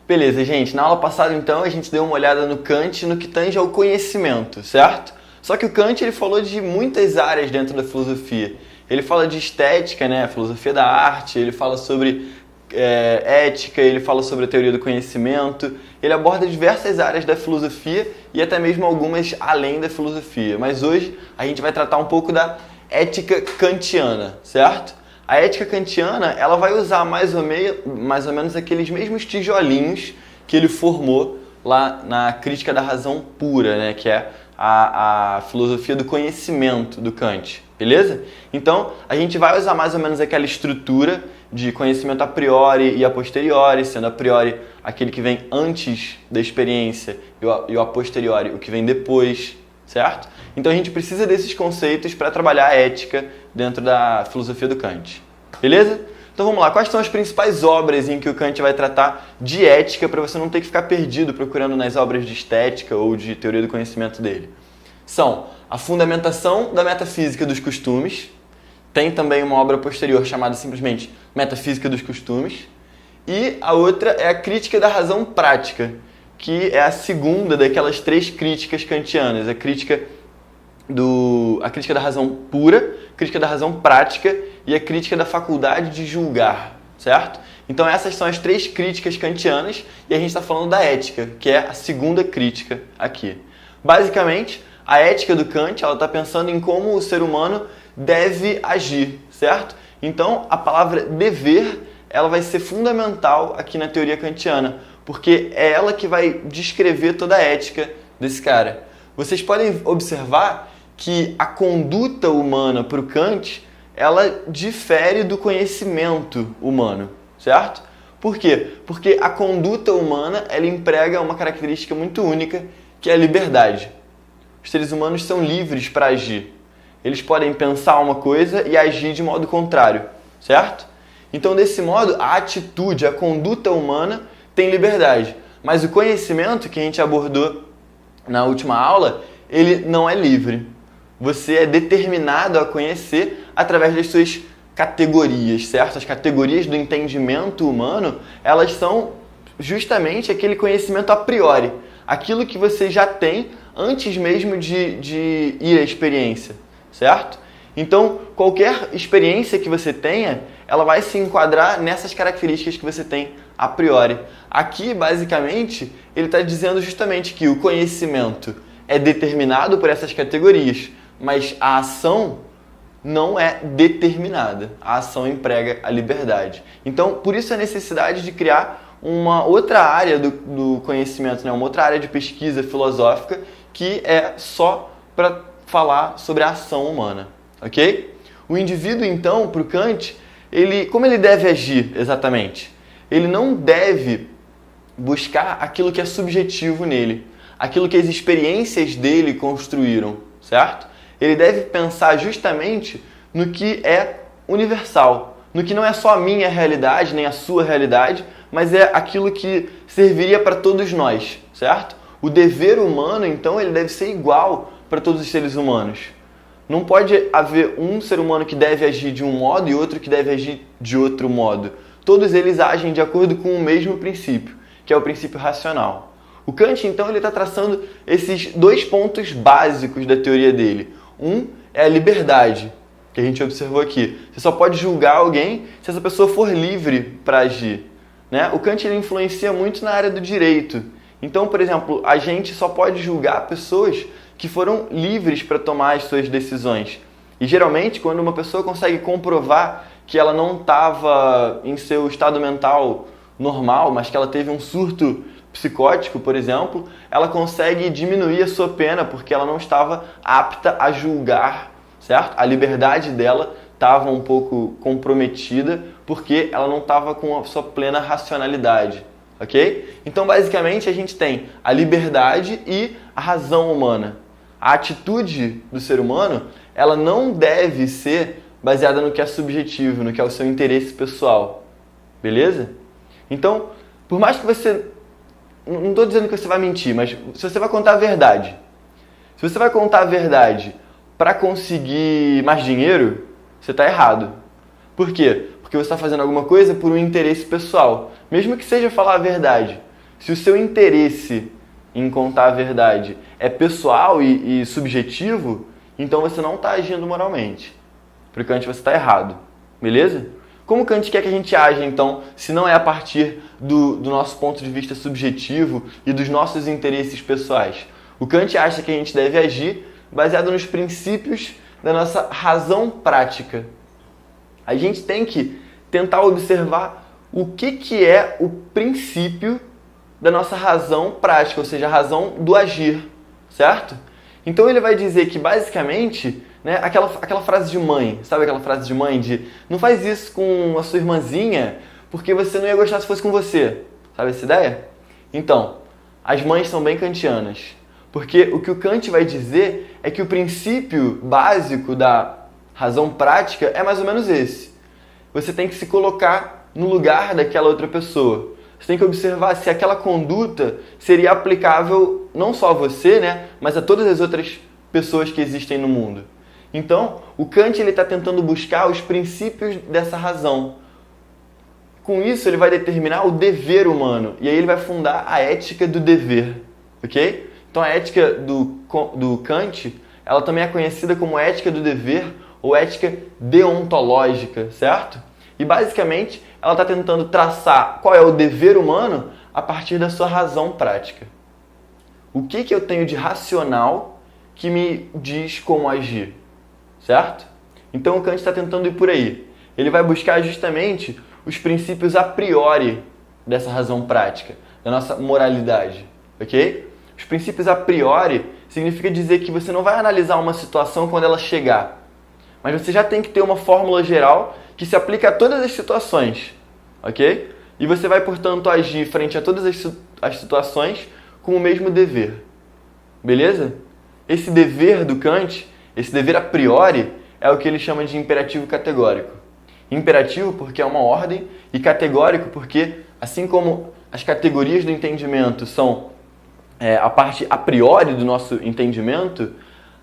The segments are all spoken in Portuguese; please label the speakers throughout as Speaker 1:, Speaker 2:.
Speaker 1: Beleza, gente. Na aula passada, então, a gente deu uma olhada no Kant no que tange ao conhecimento, certo? Só que o Kant ele falou de muitas áreas dentro da filosofia. Ele fala de estética, né? Filosofia da arte, ele fala sobre ética, ele fala sobre a teoria do conhecimento. Ele aborda diversas áreas da filosofia e até mesmo algumas além da filosofia. Mas hoje a gente vai tratar um pouco da ética kantiana, certo? A ética kantiana, ela vai usar mais ou menos aqueles mesmos tijolinhos que ele formou lá na Crítica da Razão Pura, né? Que é a filosofia do conhecimento do Kant, beleza? Então, a gente vai usar mais ou menos aquela estrutura de conhecimento a priori e a posteriori, sendo a priori aquele que vem antes da experiência e o a posteriori o que vem depois, certo? Então a gente precisa desses conceitos para trabalhar a ética dentro da filosofia do Kant, beleza? Então vamos lá, quais são as principais obras em que o Kant vai tratar de ética para você não ter que ficar perdido procurando nas obras de estética ou de teoria do conhecimento dele? São a Fundamentação da Metafísica dos Costumes, tem também uma obra posterior chamada simplesmente Metafísica dos Costumes, e a outra é a Crítica da Razão Prática, que é a segunda daquelas três críticas kantianas, a crítica da razão pura, crítica da razão prática e a crítica da faculdade de julgar, certo? Então essas são as três críticas kantianas e a gente está falando da ética, que é a segunda crítica aqui. Basicamente, a ética do Kant está pensando em como o ser humano deve agir, certo? Então a palavra dever ela vai ser fundamental aqui na teoria kantiana, porque é ela que vai descrever toda a ética desse cara. Vocês podem observar que a conduta humana para o Kant, ela difere do conhecimento humano, certo? Por quê? Porque a conduta humana, ela emprega uma característica muito única, que é a liberdade. Os seres humanos são livres para agir. Eles podem pensar uma coisa e agir de modo contrário, certo? Então, desse modo, a atitude, a conduta humana tem liberdade. Mas o conhecimento que a gente abordou na última aula, ele não é livre. Você é determinado a conhecer através das suas categorias, certo? As categorias do entendimento humano, elas são justamente aquele conhecimento a priori. Aquilo que você já tem antes mesmo de ir à experiência, certo? Então, qualquer experiência que você tenha, ela vai se enquadrar nessas características que você tem a priori. Aqui, basicamente, ele está dizendo justamente que o conhecimento é determinado por essas categorias, mas a ação não é determinada. A ação emprega a liberdade. Então, por isso a necessidade de criar uma outra área do conhecimento, né? Uma outra área de pesquisa filosófica que é só para falar sobre a ação humana, ok? O indivíduo, então, para o Kant, como ele deve agir exatamente? Ele não deve buscar aquilo que é subjetivo nele, aquilo que as experiências dele construíram, certo? Ele deve pensar justamente no que é universal, no que não é só a minha realidade, nem a sua realidade, mas é aquilo que serviria para todos nós, certo? O dever humano, então, ele deve ser igual para todos os seres humanos. Não pode haver um ser humano que deve agir de um modo e outro que deve agir de outro modo. Todos eles agem de acordo com o mesmo princípio, que é o princípio racional. O Kant, então, ele está traçando esses dois pontos básicos da teoria dele. Um é a liberdade, que a gente observou aqui. Você só pode julgar alguém se essa pessoa for livre para agir, né? O Kant ele influencia muito na área do direito. Então, por exemplo, a gente só pode julgar pessoas que foram livres para tomar as suas decisões. E geralmente, quando uma pessoa consegue comprovar que ela não estava em seu estado mental normal, mas que ela teve um surto psicótico, por exemplo, ela consegue diminuir a sua pena porque ela não estava apta a julgar, certo? A liberdade dela estava um pouco comprometida porque ela não estava com a sua plena racionalidade, ok? Então, basicamente, a gente tem a liberdade e a razão humana. A atitude do ser humano, ela não deve ser baseada no que é subjetivo, no que é o seu interesse pessoal, beleza? Então, por mais que você... Não estou dizendo que você vai mentir, mas se você vai contar a verdade, se você vai contar a verdade para conseguir mais dinheiro, você está errado. Por quê? Porque você está fazendo alguma coisa por um interesse pessoal. Mesmo que seja falar a verdade. Se o seu interesse em contar a verdade é pessoal e subjetivo, então você não está agindo moralmente. Para Kant você está errado. Beleza? Como Kant quer que a gente age, então, se não é a partir do nosso ponto de vista subjetivo e dos nossos interesses pessoais? O Kant acha que a gente deve agir baseado nos princípios da nossa razão prática. A gente tem que tentar observar o que é o princípio da nossa razão prática, ou seja, a razão do agir, certo? Então ele vai dizer que, basicamente, né, aquela frase de mãe, sabe aquela frase de mãe de não faz isso com a sua irmãzinha porque você não ia gostar se fosse com você, sabe essa ideia? Então, as mães são bem kantianas, porque o que o Kant vai dizer é que o princípio básico da razão prática é mais ou menos esse. Você tem que se colocar no lugar daquela outra pessoa. Você tem que observar se aquela conduta seria aplicável não só a você, né, mas a todas as outras pessoas que existem no mundo. Então, o Kant está tentando buscar os princípios dessa razão. Com isso, ele vai determinar o dever humano. E aí ele vai fundar a ética do dever. Ok? Então, a ética do Kant, ela também é conhecida como ética do dever ou ética deontológica, certo? E, basicamente, ela está tentando traçar qual é o dever humano a partir da sua razão prática. O que eu tenho de racional que me diz como agir? Certo? Então o Kant está tentando ir por aí. Ele vai buscar justamente os princípios a priori dessa razão prática, da nossa moralidade. Ok? Os princípios a priori significa dizer que você não vai analisar uma situação quando ela chegar, mas você já tem que ter uma fórmula geral que se aplica a todas as situações. Ok? E você vai, portanto, agir frente a todas as situações com o mesmo dever. Beleza? Esse dever do Kant, esse dever a priori, é o que ele chama de imperativo categórico. Imperativo porque é uma ordem e categórico porque, assim como as categorias do entendimento são a parte a priori do nosso entendimento,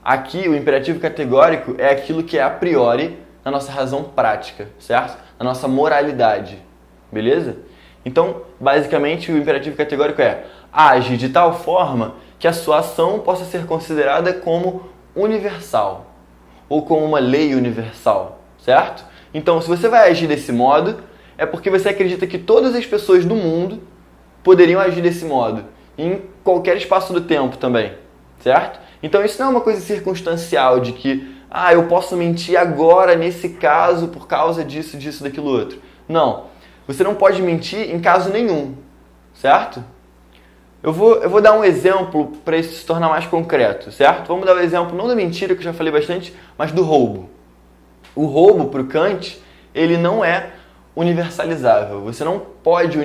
Speaker 1: aqui o imperativo categórico é aquilo que é a priori na nossa razão prática, certo? Na nossa moralidade. Beleza? Então, basicamente, o imperativo categórico é age de tal forma que a sua ação possa ser considerada como universal ou como uma lei universal, certo? Então, se você vai agir desse modo, é porque você acredita que todas as pessoas do mundo poderiam agir desse modo, em qualquer espaço do tempo também, certo? Então, isso não é uma coisa circunstancial de que, eu posso mentir agora nesse caso por causa disso, disso, daquilo outro. Não. Você não pode mentir em caso nenhum, certo? Eu vou dar um exemplo para isso se tornar mais concreto, certo? Vamos dar o exemplo não da mentira, que eu já falei bastante, mas do roubo. O roubo, para o Kant, ele não é universalizável. Você não pode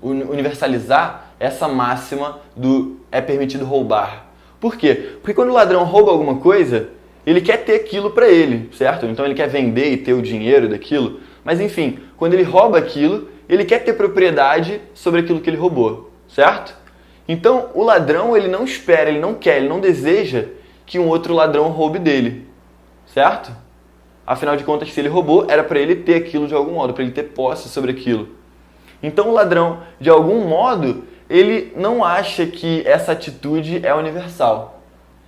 Speaker 1: universalizar essa máxima do é permitido roubar. Por quê? Porque quando o ladrão rouba alguma coisa, ele quer ter aquilo para ele, certo? Então ele quer vender e ter o dinheiro daquilo. Mas enfim, quando ele rouba aquilo, ele quer ter propriedade sobre aquilo que ele roubou, certo? Então o ladrão, ele não espera, ele não quer, ele não deseja que um outro ladrão roube dele, certo? Afinal de contas, se ele roubou, era para ele ter aquilo de algum modo, para ele ter posse sobre aquilo. Então o ladrão, de algum modo, ele não acha que essa atitude é universal.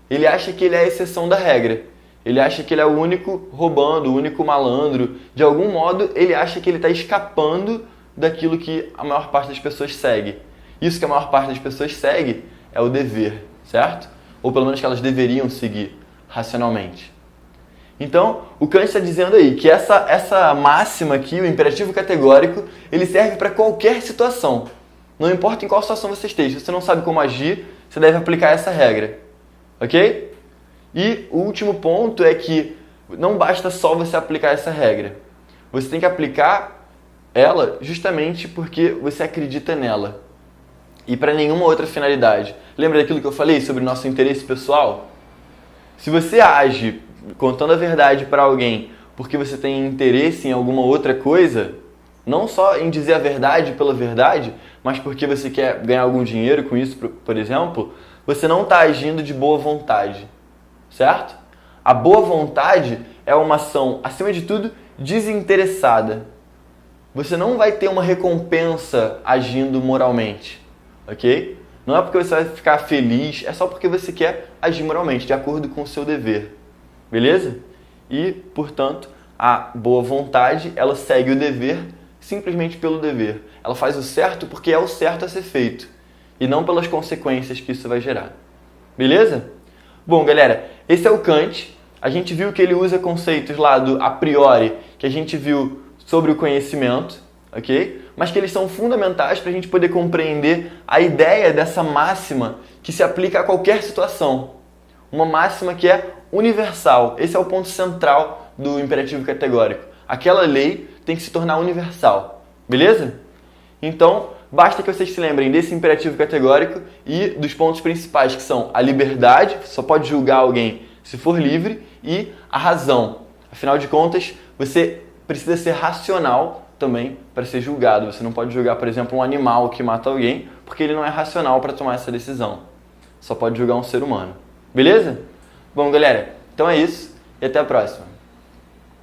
Speaker 1: Ele acha que ele é a exceção da regra. Ele acha que ele é o único roubando, o único malandro. De algum modo, ele acha que ele está escapando daquilo que a maior parte das pessoas segue. Isso que a maior parte das pessoas segue é o dever, certo? Ou pelo menos que elas deveriam seguir racionalmente. Então, o Kant está dizendo aí que essa máxima aqui, o imperativo categórico, ele serve para qualquer situação. Não importa em qual situação você esteja. Se você não sabe como agir, você deve aplicar essa regra. Ok? E o último ponto é que não basta só você aplicar essa regra. Você tem que aplicar ela justamente porque você acredita nela. E para nenhuma outra finalidade. Lembra daquilo que eu falei sobre nosso interesse pessoal? Se você age contando a verdade para alguém porque você tem interesse em alguma outra coisa, não só em dizer a verdade pela verdade, mas porque você quer ganhar algum dinheiro com isso, por exemplo, você não está agindo de boa vontade. Certo? A boa vontade é uma ação, acima de tudo, desinteressada. Você não vai ter uma recompensa agindo moralmente. ok? Não é porque você vai ficar feliz, é só porque você quer agir moralmente, de acordo com o seu dever, beleza? E, portanto, a boa vontade, ela segue o dever simplesmente pelo dever. Ela faz o certo porque é o certo a ser feito, e não pelas consequências que isso vai gerar, beleza? Bom, galera, esse é o Kant. A gente viu que ele usa conceitos lá do a priori, que a gente viu sobre o conhecimento, ok? Mas que eles são fundamentais para a gente poder compreender a ideia dessa máxima que se aplica a qualquer situação. Uma máxima que é universal. Esse é o ponto central do imperativo categórico. Aquela lei tem que se tornar universal, beleza? Então, basta que vocês se lembrem desse imperativo categórico e dos pontos principais, que são a liberdade, só pode julgar alguém se for livre, e a razão. Afinal de contas, você precisa ser racional também para ser julgado. Você não pode julgar, por exemplo, um animal que mata alguém, porque ele não é racional para tomar essa decisão. Só pode julgar um ser humano. Beleza? Bom, galera, então é isso e até a próxima.